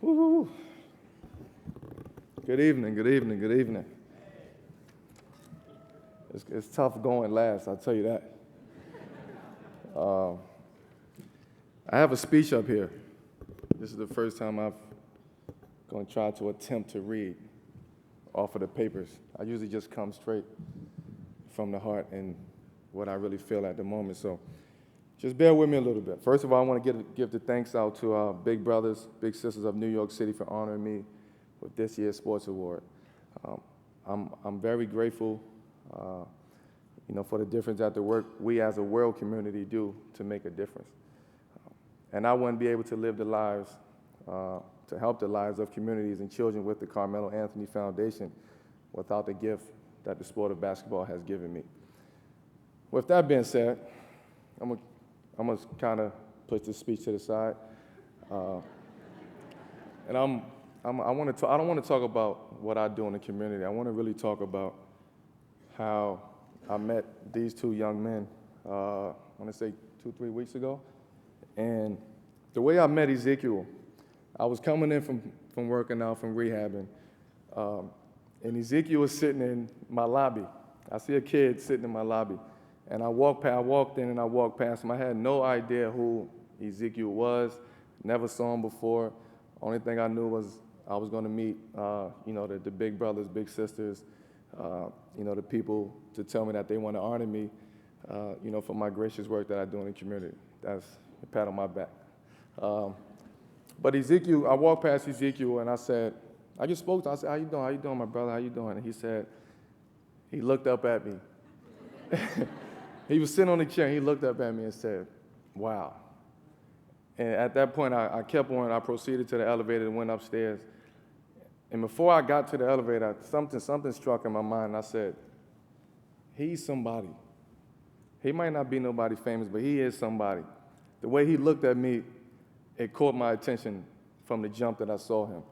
Woo. Good evening, good evening, good evening. It's tough going last, I'll tell you that. I have a speech up here. This is the first time I'm going to try to attempt to read off of the papers. I usually just come straight from the heart and what I really feel at the moment, so just bear with me a little bit. First of all, I want to give the thanks out to our big brothers, big sisters of New York City for honoring me with this year's Sports Award. I'm very grateful, for the difference that the work we as a world community do to make a difference. And I wouldn't be able to live the lives, to help the lives of communities and children with the Carmelo Anthony Foundation without the gift that the sport of basketball has given me. With that being said, I'm gonna kind of put this speech to the side, and I don't want to talk about what I do in the community. I want to really talk about how I met these two young men. I want to say 2-3 weeks ago, and the way I met Ezekiel, I was coming in from working out, from rehabbing, and Ezekiel was sitting in my lobby. I see a kid sitting in my lobby. And I walked in and I walked past him. I had no idea who Ezekiel was, never saw him before. Only thing I knew was I was going to meet, the big brothers, big sisters, the people to tell me that they want to honor me, for my gracious work that I do in the community. That's a pat on my back. But Ezekiel, I walked past Ezekiel and I just spoke to him. I said, how you doing? How you doing, my brother? How you doing? And he looked up at me. He was sitting on the chair, and he looked up at me and said, wow. And at that point, I kept on. I proceeded to the elevator and went upstairs. And before I got to the elevator, something struck in my mind. I said, he's somebody. He might not be nobody famous, but he is somebody. The way he looked at me, it caught my attention from the jump that I saw him.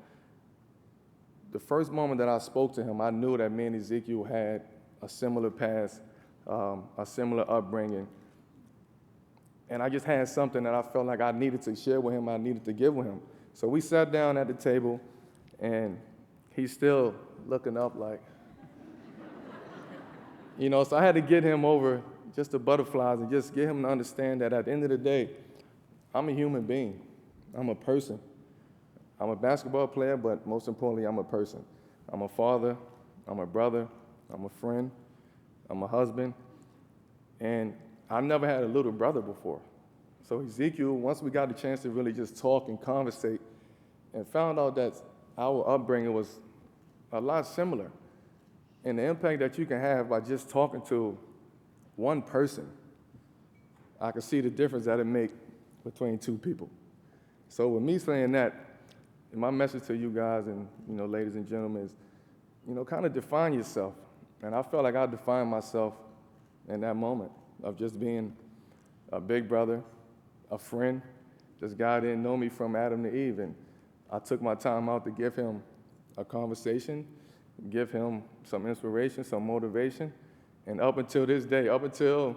The first moment that I spoke to him, I knew that me and Ezekiel had a similar past, a similar upbringing. And I just had something that I felt like I needed to share with him, I needed to give with him. So we sat down at the table, and he's still looking up like, so I had to get him over just the butterflies and just get him to understand that at the end of the day, I'm a human being. I'm a person. I'm a basketball player, but most importantly, I'm a person. I'm a father, I'm a brother, I'm a friend, I'm a husband, and I never had a little brother before. So Ezekiel, once we got the chance to really just talk and conversate and found out that our upbringing was a lot similar, and the impact that you can have by just talking to one person, I could see the difference that it make between two people. So with me saying that, my message to you guys and ladies and gentlemen is, kind of define yourself. And I felt like I defined myself in that moment of just being a big brother, a friend. This guy didn't know me from Adam to Eve, and I took my time out to give him a conversation, give him some inspiration, some motivation. And up until this day, up until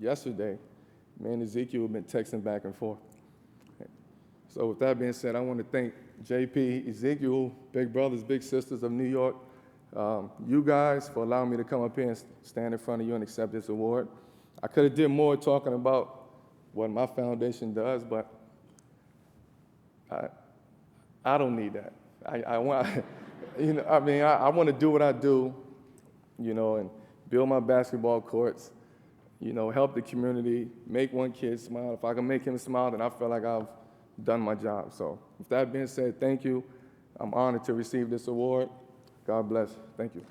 yesterday, me and Ezekiel have been texting back and forth. So with that being said, I want to thank JP, Ezekiel, big brothers, big sisters of New York, you guys for allowing me to come up here and stand in front of you and accept this award. I could have did more talking about what my foundation does, but I don't need that. I want, I want to do what I do, and build my basketball courts, help the community, make one kid smile. If I can make him smile, then I feel like I've done my job. So with that being said, thank you. I'm honored to receive this award. God bless. Thank you.